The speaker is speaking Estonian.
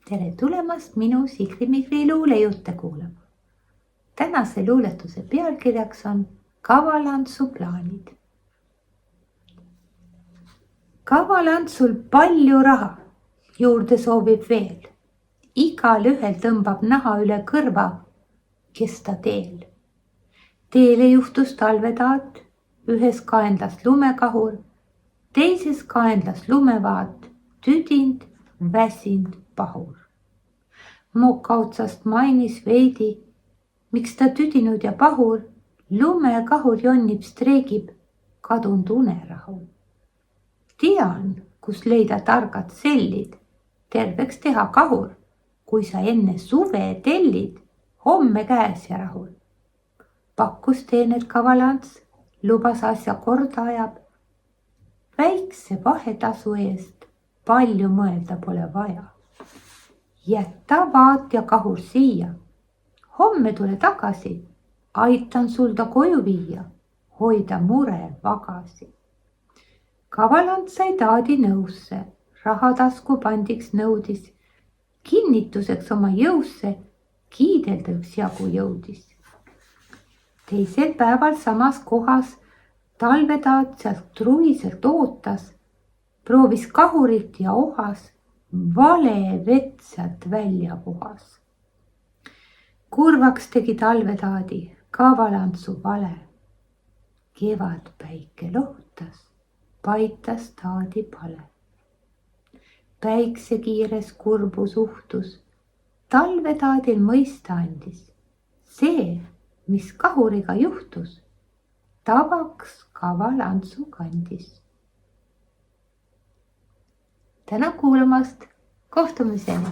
tere tulemast minu Sigri-Migri luulejutte kuulama. Tänase luuletuse pealkirjaks on Kavalantsu plaanid. Kavalantsul palju raha, juurde soovib veel. Igal ühel tõmbab naha üle kõrva, kes ta teel. Teele juhtus talvetaat, ühes kaenlas lumekahur, teises kaenlas lumevaat, tüdind, väsind pahur. Moka otsast mainis veidi, miks ta tüdinud ja pahur, lumekahur jonnib, streigib, kadunud unerahul. Tean, kus leida targad sellid, terveks teha kahur, kui sa enne suve tellid, homme käes ja rahul. Pakkus teened Kavalants, lubas asja korda ajab. Väikse vahetasu eest palju mõelda pole vaja. Jätta vaat ja kahur siia. Homme tule tagasi, aitan sul ta koju viia, hoida mure vagasi. Kavalant sai taadi nõusse, rahatasku pandiks nõudis, kinnituseks oma jõusse kiidelda üksjagu jõudis. Teisel päeval samas kohas talvetaat sealt truiselt ootas, proovis kahurit ja ohas, vale vett sealt välja puhas. Kurvaks tegi talvetaadi Kavalantsu vale. Kevadpäike lohtas, paitas taadi pale. Päiksekiires kurbu suhtus, talvetaadil mõista andis. See, mis kahuriga juhtus, tavaks Kavalantsu kandis. Tänan kuulamast, kohtumiseni!